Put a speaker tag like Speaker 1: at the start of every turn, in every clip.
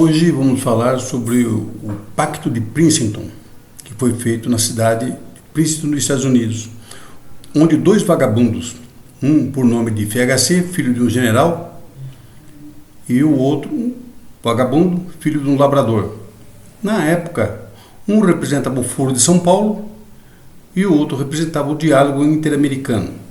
Speaker 1: Hoje vamos falar sobre o Pacto de Princeton, que foi feito na cidade de Princeton, nos Estados Unidos, onde dois vagabundos, um por nome de FHC, filho de um general, e o outro, um vagabundo, filho de um labrador. Na época, um representava o Foro de São Paulo e o outro representava o diálogo interamericano.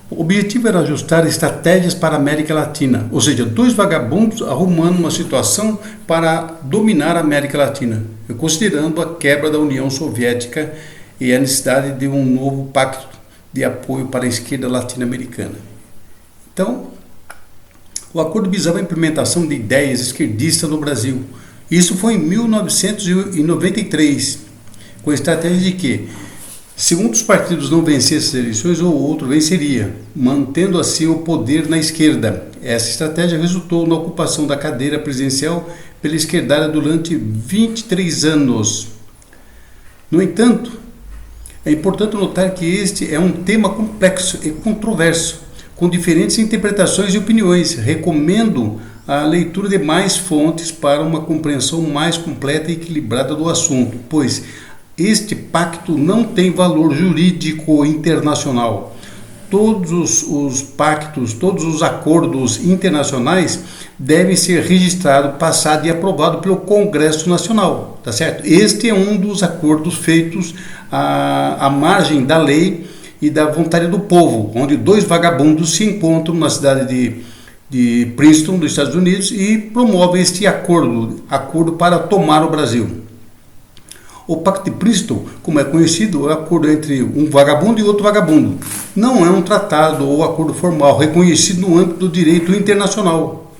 Speaker 1: O objetivo era ajustar estratégias para a América Latina, ou seja, dois vagabundos arrumando uma situação para dominar a América Latina, considerando a quebra da União Soviética e a necessidade de um novo pacto de apoio para a esquerda latino-americana. Então, o acordo visava a implementação de ideias esquerdistas no Brasil. Isso foi em 1993, com a estratégia de que, se um dos partidos não vencesse as eleições, o outro venceria, mantendo assim o poder na esquerda. Essa estratégia resultou na ocupação da cadeira presidencial pela esquerdalha durante 23 anos. No entanto, é importante notar que este é um tema complexo e controverso, com diferentes interpretações e opiniões. Recomendo a leitura de mais fontes para uma compreensão mais completa e equilibrada do assunto, pois este pacto não tem valor jurídico internacional. Todos os pactos, todos os acordos internacionais devem ser registrados, passados e aprovados pelo Congresso Nacional, tá certo? Este é um dos acordos feitos à margem da lei e da vontade do povo, onde dois vagabundos se encontram na cidade de Princeton, dos Estados Unidos, e promovem este acordo para tomar o Brasil. O Pacto de Princeton, como é conhecido, é um acordo entre um vagabundo e outro vagabundo. Não é um tratado ou acordo formal reconhecido no âmbito do direito internacional.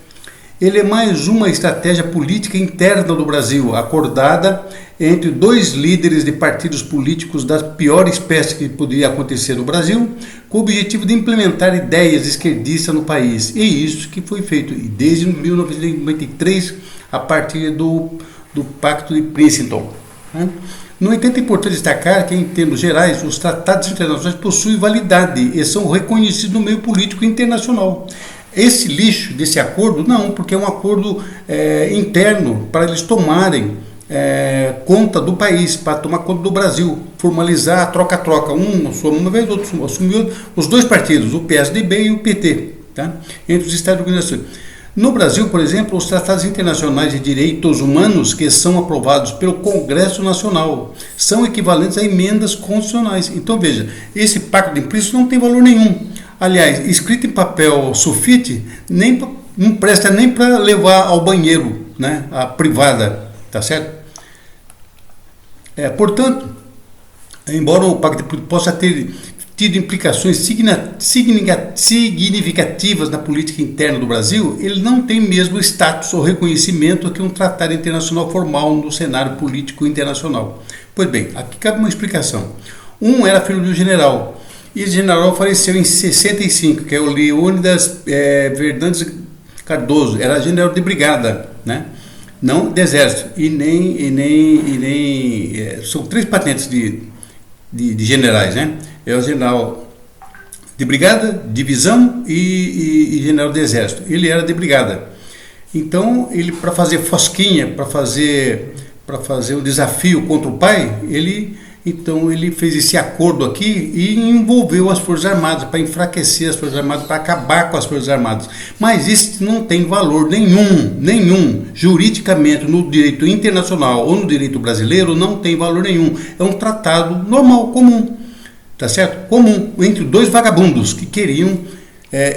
Speaker 1: Ele é mais uma estratégia política interna do Brasil, acordada entre dois líderes de partidos políticos da pior espécie que poderia acontecer no Brasil, com o objetivo de implementar ideias esquerdistas no país. E isso que foi feito desde 1993, a partir do Pacto de Princeton. No entanto, é importante destacar que, em termos gerais, os tratados internacionais possuem validade e são reconhecidos no meio político internacional. Esse lixo desse acordo, não, porque é um acordo interno para eles tomarem conta do país, para tomar conta do Brasil, formalizar a troca-troca. Um assume uma vez, outro assume outra, os dois partidos, o PSDB e o PT, tá? Entre os Estados Unidos. No Brasil, por exemplo, os tratados internacionais de direitos humanos que são aprovados pelo Congresso Nacional são equivalentes a emendas constitucionais. Então, veja, esse pacto de Princeton não tem valor nenhum. Aliás, escrito em papel sulfite, não presta nem para levar ao banheiro, né, a privada, tá certo? Portanto, embora o pacto de Princeton possa ter tido implicações significativas na política interna do Brasil, ele não tem mesmo status ou reconhecimento que um tratado internacional formal no cenário político internacional. Pois bem, aqui cabe uma explicação. Um era filho de um general, e esse general faleceu em 65, que é o Leônidas Fernandes Cardoso, era general de brigada, né? Não de exército, são 3 patentes de generais, né? É o general de brigada, divisão e general de exército. Ele era de brigada. Então, ele, para fazer fosquinha, para fazer um desafio contra o pai, ele fez esse acordo aqui e envolveu as Forças Armadas, para enfraquecer as Forças Armadas, para acabar com as Forças Armadas. Mas isso não tem valor nenhum, juridicamente, no direito internacional ou no direito brasileiro, não tem valor nenhum. É um tratado normal, comum, tá certo? Comum, entre dois vagabundos que queriam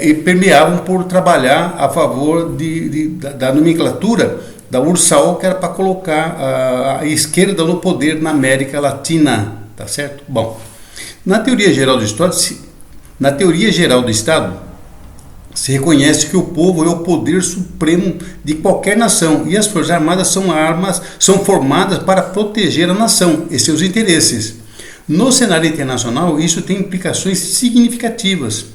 Speaker 1: e permeavam por trabalhar a favor da nomenclatura da URSAL, que era para colocar a esquerda no poder na América Latina, tá certo? Bom, na teoria geral do Estado, se reconhece que o povo é o poder supremo de qualquer nação e as Forças Armadas são formadas para proteger a nação e seus interesses. No cenário internacional, isso tem implicações significativas.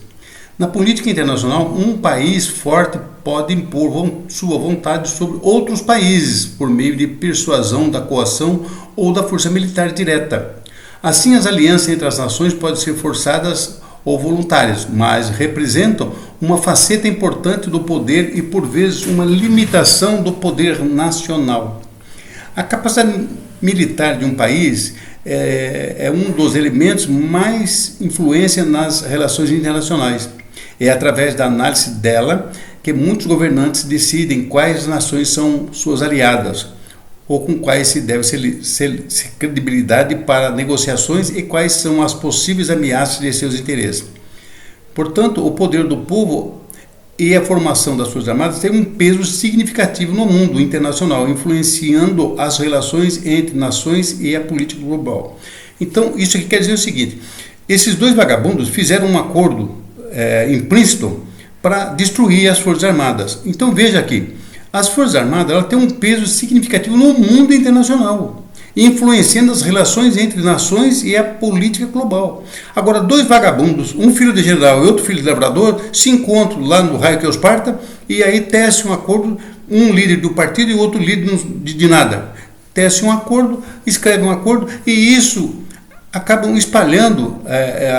Speaker 1: Na política internacional, um país forte pode impor sua vontade sobre outros países por meio de persuasão, da coação ou da força militar direta. Assim, as alianças entre as nações podem ser forçadas ou voluntárias, mas representam uma faceta importante do poder e, por vezes, uma limitação do poder nacional. A capacidade militar de um país é um dos elementos mais influência nas relações internacionais. É através da análise dela que muitos governantes decidem quais nações são suas aliadas, ou com quais se deve ser credibilidade para negociações e quais são as possíveis ameaças de seus interesses. Portanto, o poder do povo e a formação das Forças Armadas tem um peso significativo no mundo internacional, influenciando as relações entre nações e a política global. Então, isso aqui quer dizer o seguinte: esses dois vagabundos fizeram um acordo implícito para destruir as Forças Armadas. Então, veja aqui, as Forças Armadas ela têm um peso significativo no mundo internacional, influenciando as relações entre nações e a política global. Agora, dois vagabundos, um filho de general e outro filho de lavrador, se encontram lá no raio que os parta e aí tecem um acordo, um líder do partido e outro líder de nada. Tecem um acordo, escrevem um acordo e isso acabam espalhando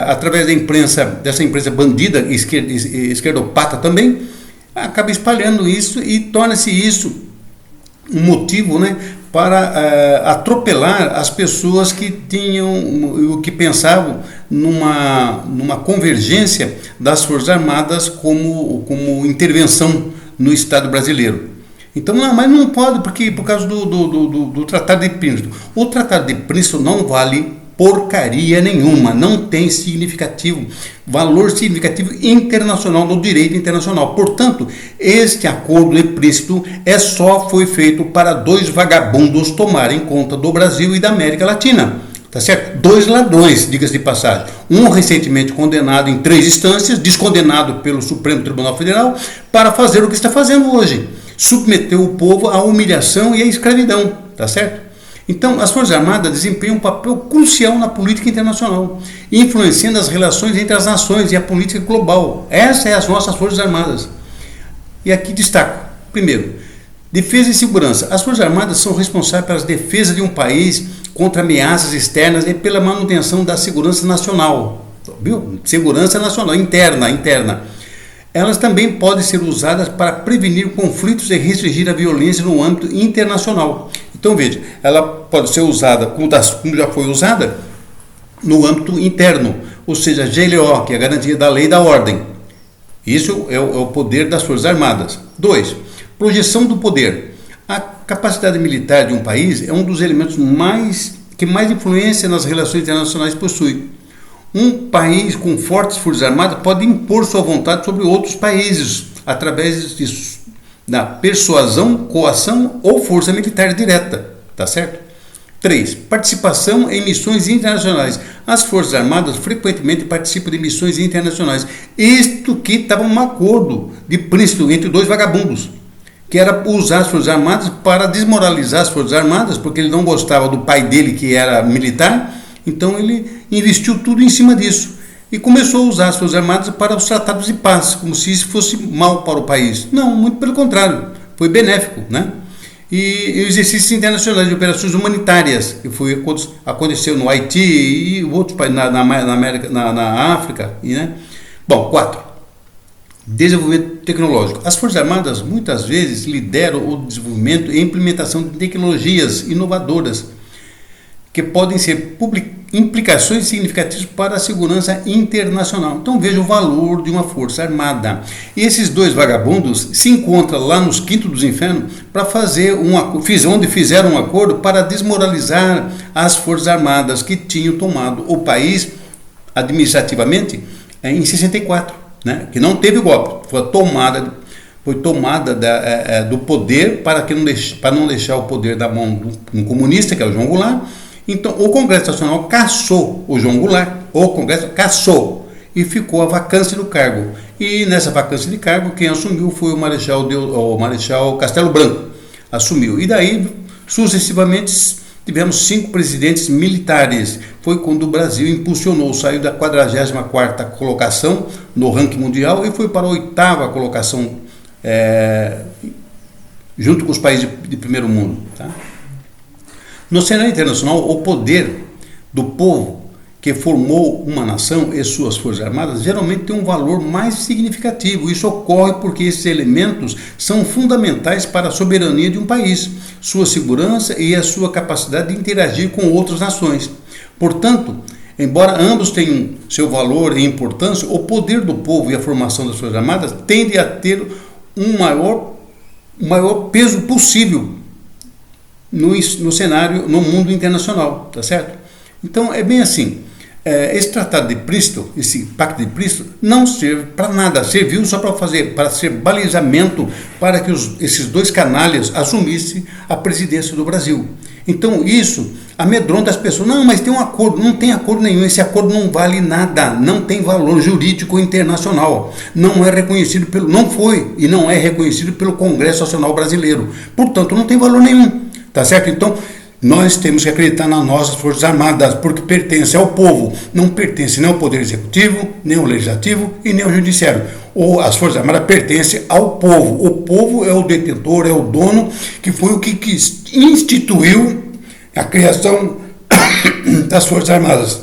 Speaker 1: através da imprensa, dessa imprensa bandida, esquerdopata também, acaba espalhando isso e torna-se isso um motivo, né, para atropelar as pessoas que tinham, que pensavam numa convergência das Forças Armadas como intervenção no Estado brasileiro. Então, mas não pode, porque por causa do Tratado de Princeton. O Tratado de Princeton não vale porcaria nenhuma, não tem valor significativo internacional no direito internacional. Portanto, este acordo de Princeton foi feito para dois vagabundos tomarem conta do Brasil e da América Latina. Tá certo? Dois ladrões, diga-se de passagem. Um recentemente condenado em 3 instâncias, descondenado pelo Supremo Tribunal Federal, para fazer o que está fazendo hoje: submeter o povo à humilhação e à escravidão. Tá certo? Então, as Forças Armadas desempenham um papel crucial na política internacional, influenciando as relações entre as nações e a política global. Essas são as nossas Forças Armadas. E aqui destaco, primeiro, defesa e segurança. As Forças Armadas são responsáveis pelas defesas de um país contra ameaças externas e pela manutenção da segurança nacional. Viu? Segurança nacional, interna. Elas também podem ser usadas para prevenir conflitos e restringir a violência no âmbito internacional. Então, veja, ela pode ser usada, como já foi usada, no âmbito interno, ou seja, GLO, que é a garantia da lei e da ordem. Isso é o poder das Forças Armadas. 2. Projeção do poder. A capacidade militar de um país é um dos elementos que mais influência nas relações internacionais possui. Um país com fortes Forças Armadas pode impor sua vontade sobre outros países, através da persuasão, coação ou força militar direta, tá certo? 3. Participação em missões internacionais. As Forças Armadas frequentemente participam de missões internacionais. Isto que estava um acordo de Princeton entre dois vagabundos, que era usar as Forças Armadas para desmoralizar as Forças Armadas, porque ele não gostava do pai dele, que era militar, então ele investiu tudo em cima disso. E começou a usar as Forças Armadas para os tratados de paz, como se isso fosse mal para o país. Não, muito pelo contrário, foi benéfico, né? E exercícios internacionais de operações humanitárias, que aconteceu no Haiti e outros países na África. Né? Bom, 4. Desenvolvimento tecnológico. As Forças Armadas muitas vezes lideram o desenvolvimento e implementação de tecnologias inovadoras, que podem ser implicações significativas para a segurança internacional. Então veja o valor de uma força armada. E esses dois vagabundos se encontram lá nos quintos dos infernos para fazer onde fizeram um acordo para desmoralizar as Forças Armadas que tinham tomado o país administrativamente em 64, né? Que não teve golpe, foi tomada do poder para não deixar o poder da mão de um comunista, que é o João Goulart. Então, o Congresso Nacional cassou o João Goulart, o Congresso cassou, e ficou a vacância do cargo. E nessa vacância de cargo, quem assumiu foi o Marechal Castelo Branco, assumiu. E daí, sucessivamente, tivemos 5 presidentes militares. Foi quando o Brasil saiu da 44ª colocação no ranking mundial e foi para a 8ª colocação, junto com os países de primeiro mundo, tá? No cenário internacional, o poder do povo, que formou uma nação e suas forças armadas geralmente tem um valor mais significativo. Isso ocorre porque esses elementos são fundamentais para a soberania de um país, sua segurança e a sua capacidade de interagir com outras nações. Portanto, embora ambos tenham seu valor e importância, o poder do povo e a formação das Forças Armadas tende a ter um maior peso possível no cenário, no mundo internacional, tá certo? Então, é bem assim, esse Tratado de Princeton, esse Pacto de Princeton, não serve para nada, serviu só para ser balizamento para que esses dois canalhas assumissem a presidência do Brasil. Então, isso amedronta as pessoas. Não, mas tem um acordo. Não tem acordo nenhum. Esse acordo não vale nada. Não tem valor jurídico internacional. Não é reconhecido não foi e não é reconhecido pelo Congresso Nacional Brasileiro. Portanto, não tem valor nenhum. Tá certo? Então, nós temos que acreditar nas nossas Forças Armadas, porque pertence ao povo, não pertence nem ao Poder Executivo, nem ao Legislativo e nem ao Judiciário. Ou as Forças Armadas pertencem ao povo. O povo é o detentor, é o dono, que foi o que instituiu a criação das Forças Armadas.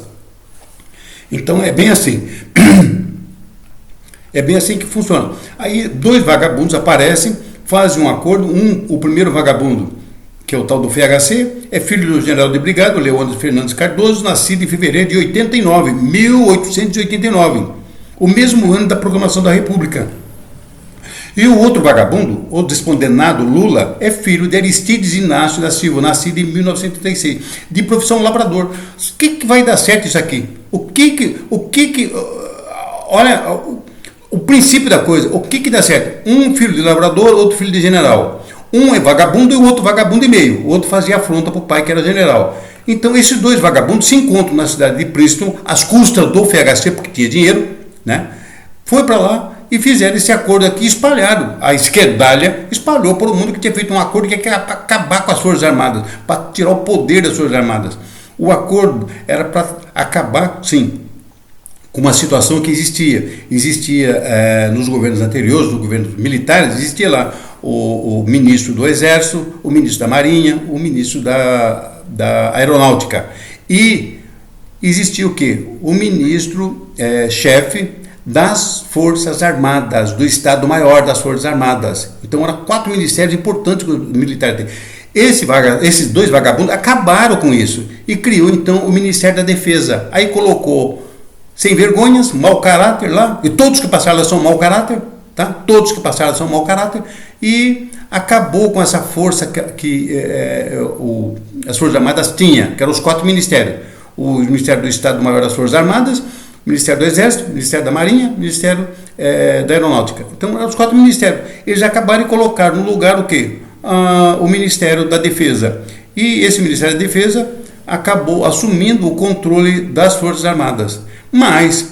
Speaker 1: Então é bem assim. É bem assim que funciona. Aí dois vagabundos aparecem, fazem um acordo. O primeiro vagabundo, que é o tal do FHC, é filho do general de brigada, Leônidas Fernandes Cardoso, nascido em fevereiro de 1889, o mesmo ano da proclamação da República. E o outro vagabundo, o descondenado Lula, é filho de Aristides Inácio da Silva, nascido em 1936, de profissão lavrador. O que vai dar certo isso aqui? Olha, o princípio da coisa, o que dá certo? Um filho de lavrador, outro filho de general. Um é vagabundo e o outro vagabundo e meio. O outro fazia afronta para o pai, que era general. Então, esses dois vagabundos se encontram na cidade de Princeton, às custas do FHC, porque tinha dinheiro, né? Foi para lá e fizeram esse acordo aqui espalhado. A esquerdalha espalhou para o mundo que tinha feito um acordo que quer acabar com as Forças Armadas, para tirar o poder das Forças Armadas. O acordo era para acabar, sim, com uma situação que existia nos governos anteriores, nos governos militares, existia lá o ministro do Exército, o ministro da Marinha, o ministro da Aeronáutica. E existia o quê? O ministro chefe das Forças Armadas, do Estado-Maior das Forças Armadas. Então, eram 4 ministérios importantes que o militar tem. Esses dois vagabundos acabaram com isso e criou, então, o Ministério da Defesa. Aí colocou sem vergonhas, mau caráter lá, e todos que passaram lá são mau caráter, tá? Todos que passaram são mau caráter, e acabou com essa força que as Forças Armadas tinham, que eram os 4 ministérios. O Ministério do Estado-Maior das Forças Armadas, Ministério do Exército, Ministério da Marinha, Ministério da Aeronáutica. Então, eram os 4 ministérios. Eles acabaram de colocar no lugar o quê? O Ministério da Defesa. E esse Ministério da Defesa acabou assumindo o controle das Forças Armadas. Mas,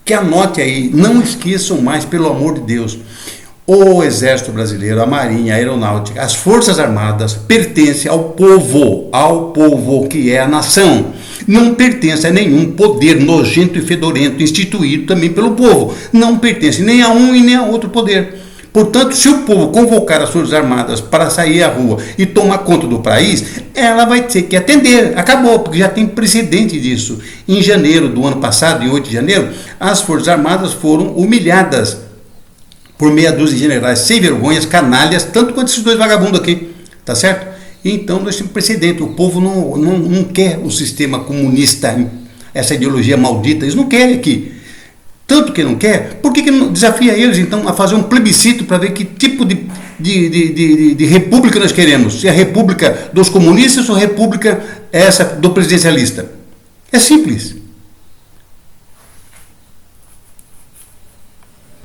Speaker 1: que anote aí, não esqueçam mais, pelo amor de Deus, o Exército Brasileiro, a Marinha, a Aeronáutica, as Forças Armadas pertencem ao povo que é a nação. Não pertence a nenhum poder nojento e fedorento instituído também pelo povo. Não pertence nem a um e nem a outro poder. Portanto, se o povo convocar as Forças Armadas para sair à rua e tomar conta do país, ela vai ter que atender. Acabou, porque já tem precedente disso. Em janeiro do ano passado, em 8 de janeiro, as Forças Armadas foram humilhadas por meia dúzia de generais sem vergonhas, canalhas, tanto quanto esses dois vagabundos aqui, tá certo? Então, nós temos precedente. O povo não quer o sistema comunista, essa ideologia maldita, eles não querem aqui. Tanto que não quer, por que não desafia eles, então, a fazer um plebiscito para ver que tipo de república nós queremos? Se é a república dos comunistas ou a república essa do presidencialista? É simples.